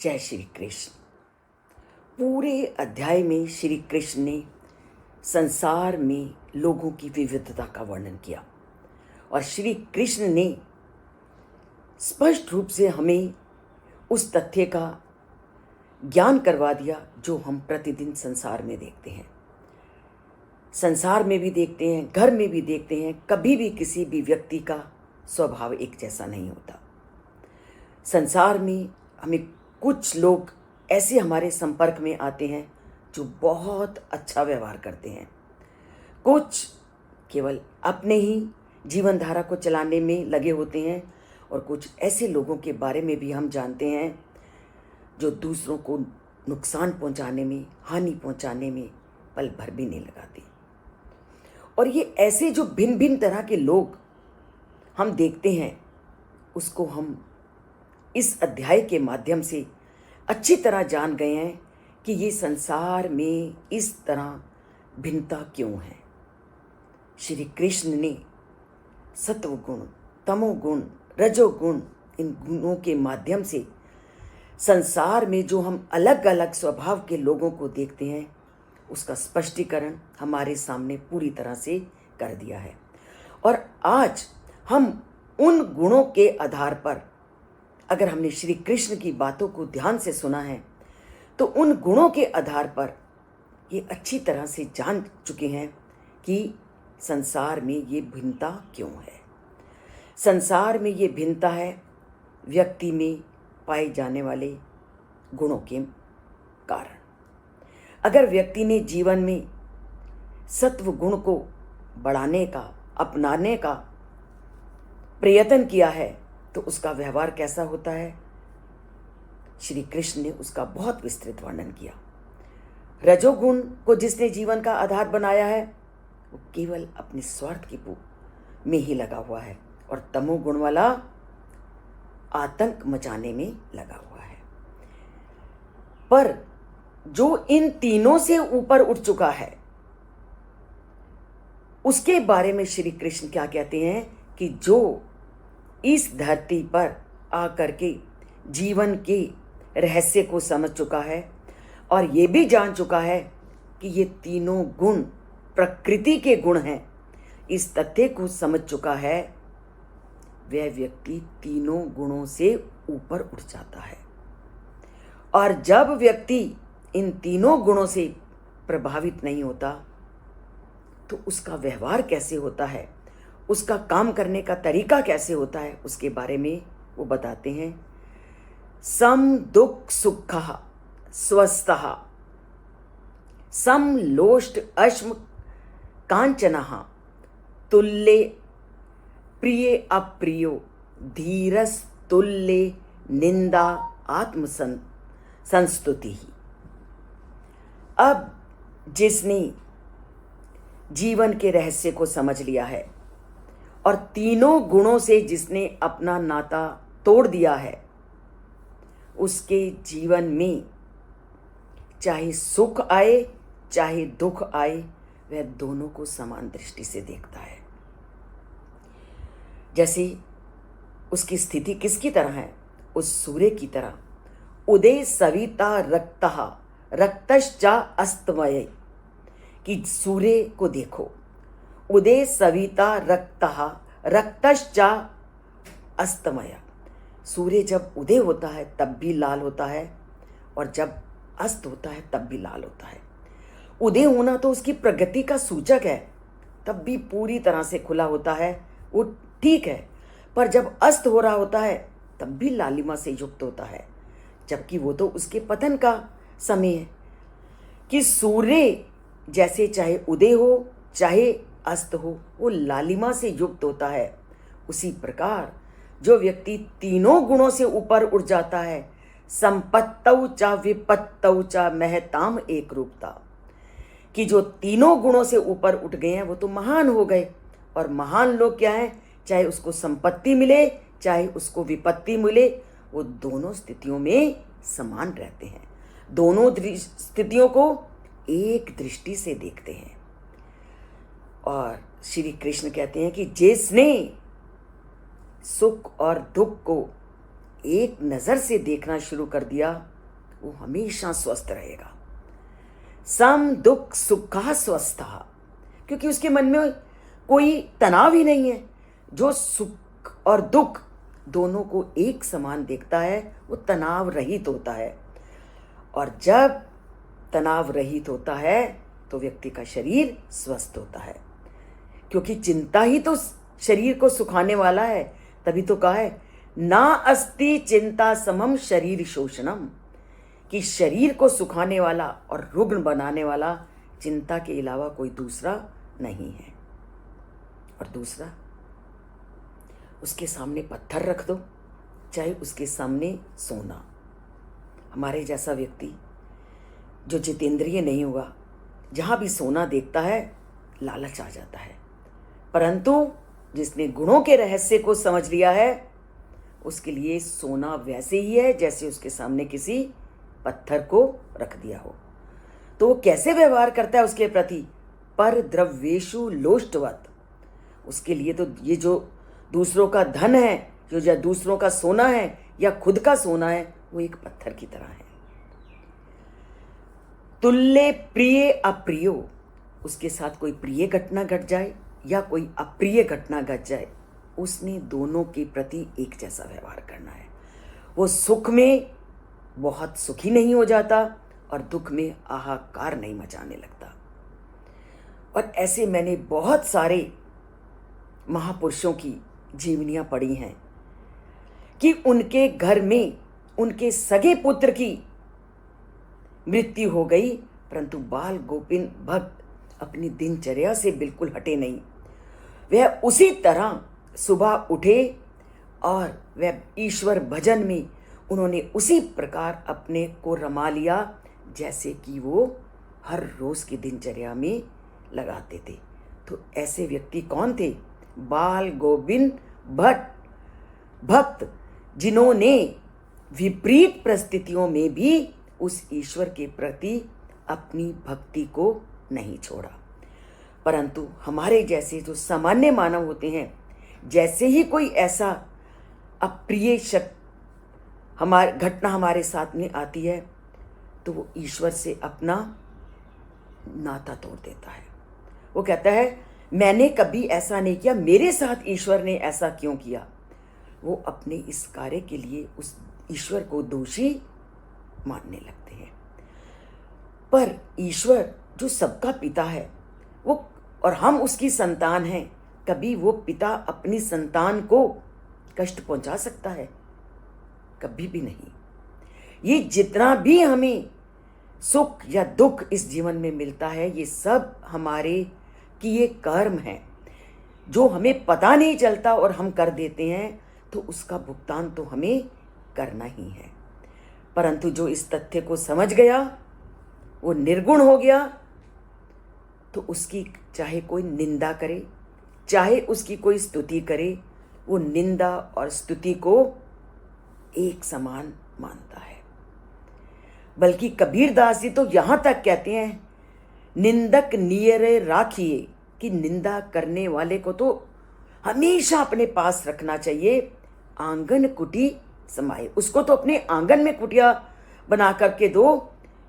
जय श्री कृष्ण। पूरे अध्याय में श्री कृष्ण ने संसार में लोगों की विविधता का वर्णन किया और श्री कृष्ण ने स्पष्ट रूप से हमें उस तथ्य का ज्ञान करवा दिया जो हम प्रतिदिन संसार में देखते हैं। संसार में भी देखते हैं, घर में भी देखते हैं। कभी भी किसी भी व्यक्ति का स्वभाव एक जैसा नहीं होता। संसार में हमें कुछ लोग ऐसे हमारे संपर्क में आते हैं जो बहुत अच्छा व्यवहार करते हैं, कुछ केवल अपने ही जीवन धारा को चलाने में लगे होते हैं और कुछ ऐसे लोगों के बारे में भी हम जानते हैं जो दूसरों को नुकसान पहुंचाने में, हानि पहुंचाने में पल भर भी नहीं लगाते। और ये ऐसे जो भिन्न भिन्न तरह के लोग हम देखते हैं, उसको हम इस अध्याय के माध्यम से अच्छी तरह जान गए हैं कि ये संसार में इस तरह भिन्नता क्यों है। श्री कृष्ण ने सत्वगुण, तमोगुण, रजोगुण, इन गुणों के माध्यम से संसार में जो हम अलग अलग स्वभाव के लोगों को देखते हैं उसका स्पष्टीकरण हमारे सामने पूरी तरह से कर दिया है। और आज हम उन गुणों के आधार पर, अगर हमने श्री कृष्ण की बातों को ध्यान से सुना है तो उन गुणों के आधार पर ये अच्छी तरह से जान चुके हैं कि संसार में ये भिन्नता क्यों है। संसार में ये भिन्नता है व्यक्ति में पाए जाने वाले गुणों के कारण। अगर व्यक्ति ने जीवन में सत्व गुण को बढ़ाने का, अपनाने का प्रयत्न किया है तो उसका व्यवहार कैसा होता है, श्री कृष्ण ने उसका बहुत विस्तृत वर्णन किया। रजोगुण को जिसने जीवन का आधार बनाया है वो केवल अपने स्वार्थ की भूख में ही लगा हुआ है और तमोगुण वाला आतंक मचाने में लगा हुआ है। पर जो इन तीनों से ऊपर उठ चुका है उसके बारे में श्री कृष्ण क्या कहते हैं कि जो इस धरती पर आकर के जीवन के रहस्य को समझ चुका है और ये भी जान चुका है कि ये तीनों गुण प्रकृति के गुण हैं, इस तथ्य को समझ चुका है, वह व्यक्ति तीनों गुणों से ऊपर उठ जाता है। और जब व्यक्ति इन तीनों गुणों से प्रभावित नहीं होता तो उसका व्यवहार कैसे होता है, उसका काम करने का तरीका कैसे होता है, उसके बारे में वो बताते हैं। सम दुख सुखः स्वस्थः सम लोष्ट अश्म कांचनः तुल्ये प्रिय अप्रियो धीरस तुल्ये निंदा आत्म संस्तुति। अब जिसने जीवन के रहस्य को समझ लिया है और तीनों गुणों से जिसने अपना नाता तोड़ दिया है, उसके जीवन में चाहे सुख आए चाहे दुख आए, वह दोनों को समान दृष्टि से देखता है। जैसे उसकी स्थिति किसकी तरह है, उस सूर्य की तरह। उदय सविता रक्तः रक्तश्च अस्तमय, कि सूर्य को देखो, उदय सविता रक्तः रक्तश्च अस्तमय। सूर्य जब उदय होता है तब भी लाल होता है और जब अस्त होता है तब भी लाल होता है। उदय होना तो उसकी प्रगति का सूचक है, तब भी पूरी तरह से खुला होता है, वो ठीक है। पर जब अस्त हो रहा होता है तब भी लालिमा से युक्त होता है, जबकि वो तो उसके पतन का समय है। कि सूर्य जैसे चाहे उदय हो चाहे अस्त हो, वो लालिमा से युक्त होता है। उसी प्रकार जो व्यक्ति तीनों गुणों से ऊपर उठ जाता है, संपत्तौ च विपत्तौ च महताम एक रूपता, कि जो तीनों गुणों से ऊपर उठ गए हैं वो तो महान हो गए। और महान लोग क्या हैं, चाहे उसको संपत्ति मिले चाहे उसको विपत्ति मिले, वो दोनों स्थितियों में समान रहते हैं, दोनों स्थितियों को एक दृष्टि से देखते हैं। और श्री कृष्ण कहते हैं कि जिसने सुख और दुख को एक नज़र से देखना शुरू कर दिया वो हमेशा स्वस्थ रहेगा। सम दुख सुखा स्वस्था, क्योंकि उसके मन में कोई तनाव ही नहीं है। जो सुख और दुख दोनों को एक समान देखता है वो तनाव रहित होता है। और जब तनाव रहित होता है तो व्यक्ति का शरीर स्वस्थ होता है, क्योंकि चिंता ही तो शरीर को सुखाने वाला है। तभी तो कहा है ना अस्ति चिंता समम शरीर शोषणम, कि शरीर को सुखाने वाला और रुग्ण बनाने वाला चिंता के अलावा कोई दूसरा नहीं है। और दूसरा, उसके सामने पत्थर रख दो, चाहे उसके सामने सोना। हमारे जैसा व्यक्ति जो जितेंद्रिय नहीं हुआ, जहाँ भी सोना देखता है लालच आ जाता है। परंतु जिसने गुणों के रहस्य को समझ लिया है उसके लिए सोना वैसे ही है जैसे उसके सामने किसी पत्थर को रख दिया हो। तो वो कैसे व्यवहार करता है उसके प्रति? पर द्रव्येषु लोष्टवत। उसके लिए तो ये जो दूसरों का धन है, जो दूसरों का सोना है या खुद का सोना है, वो एक पत्थर की तरह है। तुल्य प्रिय अप्रियो, उसके साथ कोई प्रिय घटना घट जाए या कोई अप्रिय घटना घट जाए, उसने दोनों के प्रति एक जैसा व्यवहार करना है। वो सुख में बहुत सुखी नहीं हो जाता और दुख में हाहाकार नहीं मचाने लगता। और ऐसे मैंने बहुत सारे महापुरुषों की जीवनियां पढ़ी हैं कि उनके घर में उनके सगे पुत्र की मृत्यु हो गई, परंतु बाल गोविंद भक्त अपनी दिनचर्या से बिल्कुल हटे नहीं। वह उसी तरह सुबह उठे और वह ईश्वर भजन में उन्होंने उसी प्रकार अपने को रमा लिया जैसे कि वो हर रोज की दिनचर्या में लगाते थे। तो ऐसे व्यक्ति कौन थे? बाल गोविंद भक्त, जिन्होंने विपरीत परिस्थितियों में भी उस ईश्वर के प्रति अपनी भक्ति को नहीं छोड़ा। परंतु हमारे जैसे जो सामान्य मानव होते हैं, जैसे ही कोई ऐसा अप्रिय घटना हमारे साथ में आती है तो वो ईश्वर से अपना नाता तोड़ देता है। वो कहता है मैंने कभी ऐसा नहीं किया, मेरे साथ ईश्वर ने ऐसा क्यों किया। वो अपने इस कार्य के लिए उस ईश्वर को दोषी मानने लगते हैं। पर ईश्वर जो सबका पिता है वो, और हम उसकी संतान हैं, कभी वो पिता अपनी संतान को कष्ट पहुंचा सकता है? कभी भी नहीं। ये जितना भी हमें सुख या दुख इस जीवन में मिलता है, ये सब हमारे किए कर्म हैं जो हमें पता नहीं चलता और हम कर देते हैं, तो उसका भुगतान तो हमें करना ही है। परंतु जो इस तथ्य को समझ गया, वो निर्गुण हो गया, तो उसकी चाहे कोई निंदा करे, चाहे उसकी कोई स्तुति करे, वो निंदा और स्तुति को एक समान मानता है। बल्कि कबीरदास जी तो यहां तक कहते हैं, निंदक नियरे राखिए, कि निंदा करने वाले को तो हमेशा अपने पास रखना चाहिए। आंगन कुटी समाये, उसको तो अपने आंगन में कुटिया बना करके दो,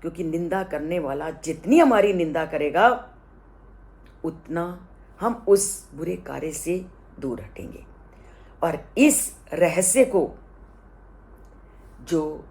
क्योंकि निंदा करने वाला जितनी हमारी निंदा करेगा उतना हम उस बुरे कार्य से दूर हटेंगे। और इस रहस्य को जो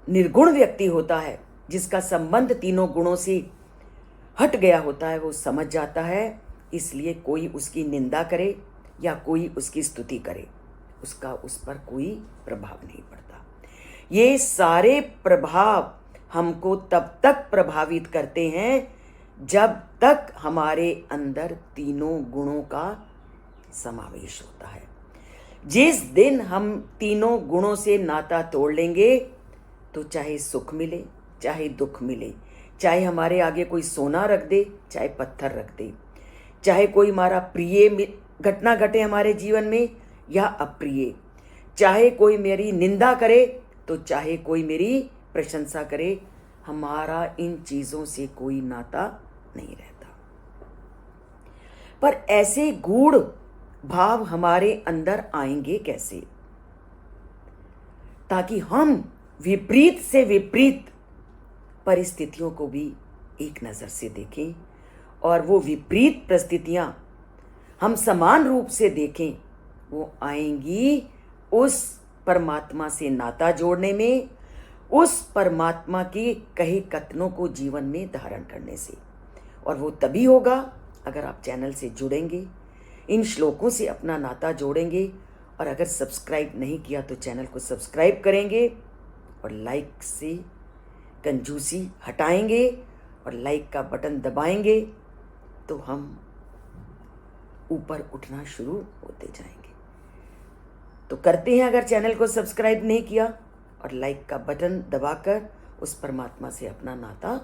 निर्गुण व्यक्ति होता है, जिसका संबंध तीनों गुणों से हट गया होता है, वो समझ जाता है। इसलिए कोई उसकी निंदा करे या कोई उसकी स्तुति करे, उसका उस पर कोई प्रभाव नहीं पड़ता। ये सारे प्रभाव हमको तब तक प्रभावित करते हैं जब तक हमारे अंदर तीनों गुणों का समावेश होता है। जिस दिन हम तीनों गुणों से नाता तोड़ लेंगे, तो चाहे सुख मिले चाहे दुख मिले, चाहे हमारे आगे कोई सोना रख दे चाहे पत्थर रख दे, चाहे कोई हमारा प्रिय घटना घटे हमारे जीवन में या अप्रिय, चाहे कोई मेरी निंदा करे तो चाहे कोई मेरी प्रशंसा करे, हमारा इन चीजों से कोई नाता नहीं रहता। पर ऐसे गूढ़ भाव हमारे अंदर आएंगे कैसे? ताकि हम विपरीत से विपरीत परिस्थितियों को भी एक नज़र से देखें और वो विपरीत परिस्थितियां हम समान रूप से देखें, वो आएंगी उस परमात्मा से नाता जोड़ने में, उस परमात्मा के कहे कथनों को जीवन में धारण करने से। और वो तभी होगा अगर आप चैनल से जुड़ेंगे, इन श्लोकों से अपना नाता जोड़ेंगे, और अगर सब्सक्राइब नहीं किया तो चैनल को सब्सक्राइब करेंगे और लाइक से कंजूसी हटाएंगे और लाइक का बटन दबाएंगे तो हम ऊपर उठना शुरू होते जाएंगे। तो करते हैं, अगर चैनल को सब्सक्राइब नहीं किया, और लाइक का बटन दबाकर उस परमात्मा से अपना नाता